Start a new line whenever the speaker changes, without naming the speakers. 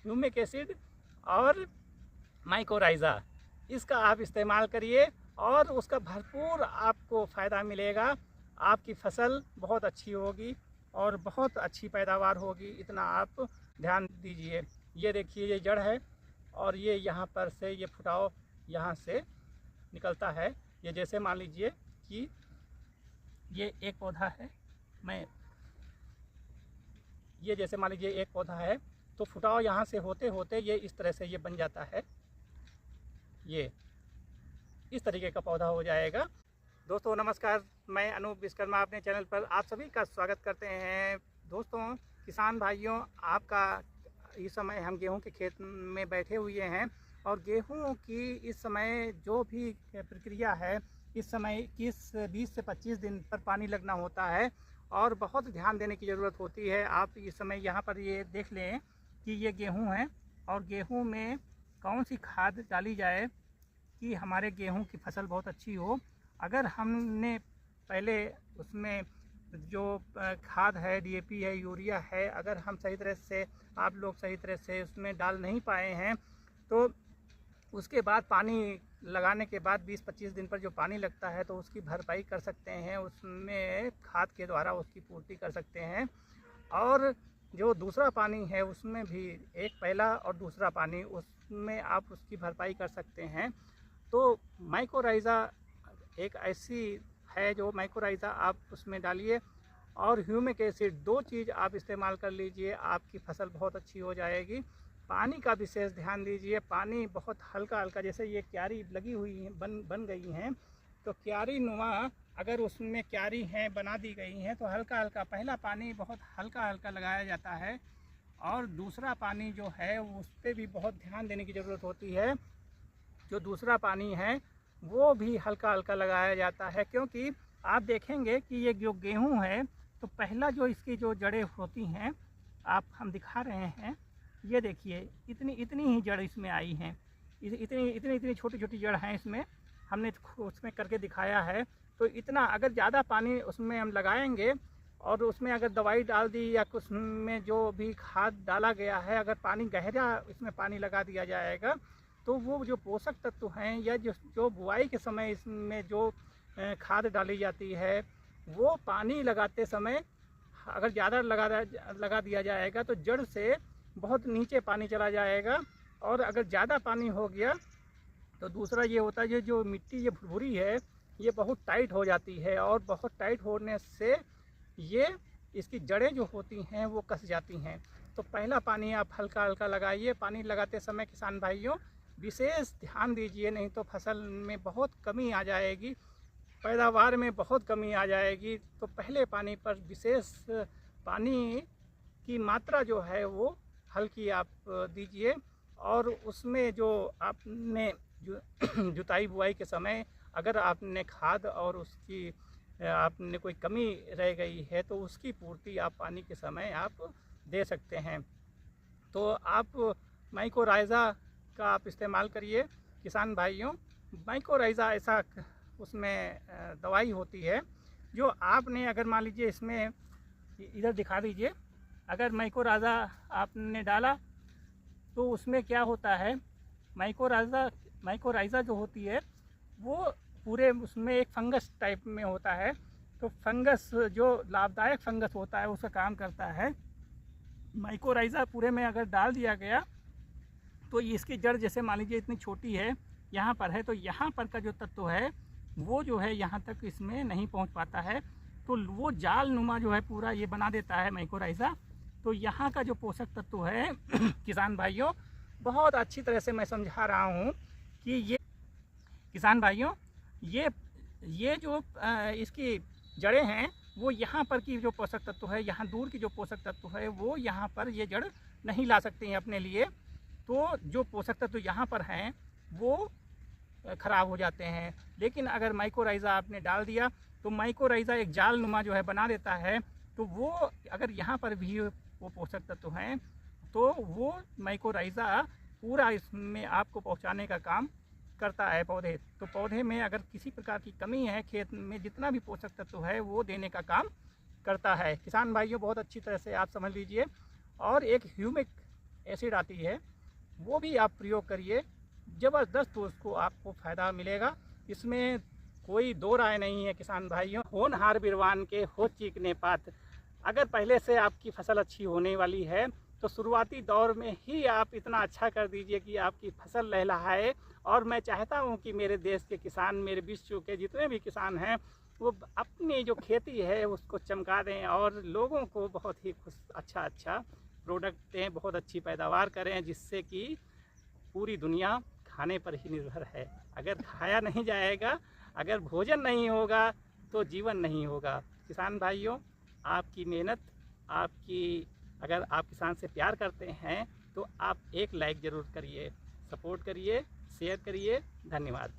Humic acid और mycorrhiza, इसका आप इस्तेमाल करिए और उसका भरपूर आपको फ़ायदा मिलेगा। आपकी फसल बहुत अच्छी होगी और बहुत अच्छी पैदावार होगी, इतना आप ध्यान दीजिए। ये देखिए, ये जड़ है और ये यहाँ पर से ये फुटाव यहाँ से निकलता है। ये जैसे मान लीजिए कि ये एक पौधा है, ये जैसे मान लीजिए एक पौधा है, तो फुटाव यहाँ से होते होते ये इस तरह से ये बन जाता है, ये इस तरीके का पौधा हो जाएगा। दोस्तों नमस्कार, मैं अनूप विश्वकर्मा अपने चैनल पर आप सभी का स्वागत करते हैं। दोस्तों किसान भाइयों, आपका इस समय हम गेहूं के खेत में बैठे हुए हैं और गेहूं की इस समय जो भी प्रक्रिया है, इस समय 20 से 25 दिन पर पानी लगना होता है और बहुत ध्यान देने की ज़रूरत होती है। आप इस समय यहाँ पर ये देख लें कि ये गेहूं है और गेहूं में कौन सी खाद डाली जाए कि हमारे गेहूं की फसल बहुत अच्छी हो। अगर हमने पहले उसमें जो खाद है, डीएपी है, यूरिया है, अगर हम सही तरह से, आप लोग सही तरह से उसमें डाल नहीं पाए हैं, तो उसके बाद पानी लगाने के बाद 20-25 दिन पर जो पानी लगता है तो उसकी भरपाई कर सकते हैं, उसमें खाद के द्वारा उसकी पूर्ति कर सकते हैं। और जो दूसरा पानी है उसमें भी एक पहला और दूसरा पानी, उसमें आप उसकी भरपाई कर सकते हैं। तो माइकोराइज़ा एक ऐसी है जो माइकोराइज़ा आप उसमें डालिए और ह्यूमिक एसिड, दो चीज़ आप इस्तेमाल कर लीजिए, आपकी फसल बहुत अच्छी हो जाएगी। पानी का विशेष ध्यान दीजिए, पानी बहुत हल्का हल्का, जैसे ये क्यारी लगी हुई है, बन गई हैं, तो क्यारी नुमा अगर उसमें क्यारी हैं बना दी गई हैं तो हल्का हल्का पहला पानी बहुत हल्का हल्का लगाया जाता है और दूसरा पानी जो है उस पर भी बहुत ध्यान देने की ज़रूरत होती है। जो दूसरा पानी है वो भी हल्का हल्का लगाया जाता है, क्योंकि आप देखेंगे कि ये जो गेहूं है तो पहला जो इसकी जो जड़ें होती हैं, हम दिखा रहे हैं, ये देखिए इतनी ही जड़ इसमें आई हैं, इतनी छोटी छोटी जड़ हैं इसमें, हमने उसमें करके दिखाया है। तो इतना अगर ज़्यादा पानी उसमें हम लगाएंगे और उसमें अगर दवाई डाल दी या कुछ में जो भी खाद डाला गया है, अगर पानी गहरा इसमें पानी लगा दिया जाएगा तो वो जो पोषक तत्व हैं या जो बुआई के समय इसमें जो खाद डाली जाती है, वो पानी लगाते समय अगर ज़्यादा लगा दिया जाएगा तो जड़ से बहुत नीचे पानी चला जाएगा। और अगर ज़्यादा पानी हो गया तो दूसरा ये होता है, जो मिट्टी ये भुरभुरी है ये बहुत टाइट हो जाती है और बहुत टाइट होने से ये इसकी जड़ें जो होती हैं वो कस जाती हैं। तो पहला पानी आप हल्का हल्का लगाइए। पानी लगाते समय किसान भाइयों विशेष ध्यान दीजिए, नहीं तो फसल में बहुत कमी आ जाएगी, पैदावार में बहुत कमी आ जाएगी। तो पहले पानी पर विशेष पानी की मात्रा जो है वो हल्की आप दीजिए और उसमें जो आपने जुताई बुआई के समय अगर आपने खाद और उसकी आपने कोई कमी रह गई है तो उसकी पूर्ति आप पानी के समय आप दे सकते हैं। तो आप माइकोराइज़ा का आप इस्तेमाल करिए किसान भाइयों। माइकोराइज़ा ऐसा उसमें दवाई होती है जो आपने, अगर मान लीजिए इसमें इधर दिखा दीजिए, अगर माइकोराइज़ा आपने डाला तो उसमें क्या होता है, माइकोराइज़ा जो होती है वो पूरे उसमें एक फंगस टाइप में होता है। तो फंगस जो लाभदायक फंगस होता है उसका काम करता है। माइकोराइज़ा पूरे में अगर डाल दिया गया तो इसकी जड़ जैसे मान लीजिए इतनी छोटी है, यहाँ पर है, तो यहाँ पर का जो तत्व है वो जो है यहाँ तक इसमें नहीं पहुँच पाता है, तो वो जाल नुमा जो है पूरा ये बना देता है माइकोराइज़ा। तो यहाँ का जो पोषक तत्व है किसान भाइयों, बहुत अच्छी तरह से मैं समझा रहा हूँ कि ये किसान भाइयों, ये जो इसकी जड़ें हैं वो यहाँ पर की जो पोषक तत्व है, यहाँ दूर की जो पोषक तत्व है वो यहाँ पर ये जड़ नहीं ला सकती हैं अपने लिए। तो जो पोषक तत्व यहाँ पर हैं वो ख़राब हो जाते हैं। लेकिन अगर माइकोराइज़ा आपने डाल दिया तो माइकोराइज़ा एक जाल नुमा जो है बना देता है, तो वो अगर यहाँ पर भी वो पोषक तत्व हैं तो वो माइकोराइज़ा पूरा इसमें आपको पहुँचाने का काम करता है पौधे। तो पौधे में अगर किसी प्रकार की कमी है, खेत में जितना भी पोषक तत्व है वो देने का काम करता है। किसान भाइयों बहुत अच्छी तरह से आप समझ लीजिए। और एक ह्यूमिक एसिड आती है, वो भी आप प्रयोग करिए, ज़बरदस्त उसको आपको फ़ायदा मिलेगा। इसमें कोई दो राय नहीं है किसान भाइयों। होनहार बिरवान के हो चीकने पात। अगर पहले से आपकी फसल अच्छी होने वाली है तो शुरुआती दौर में ही आप इतना अच्छा कर दीजिए कि आपकी फसल लहलहाए। और मैं चाहता हूँ कि मेरे देश के किसान, मेरे विश्व के जितने भी किसान हैं, वो अपनी जो खेती है उसको चमका दें और लोगों को बहुत ही अच्छा प्रोडक्ट दें, बहुत अच्छी पैदावार करें, जिससे कि पूरी दुनिया खाने पर ही निर्भर है। अगर खाया नहीं जाएगा, अगर भोजन नहीं होगा तो जीवन नहीं होगा। किसान भाइयों, आपकी मेहनत, अगर आप किसान से प्यार करते हैं तो आप एक लाइक ज़रूर करिए, सपोर्ट करिए, शेयर करिए। धन्यवाद।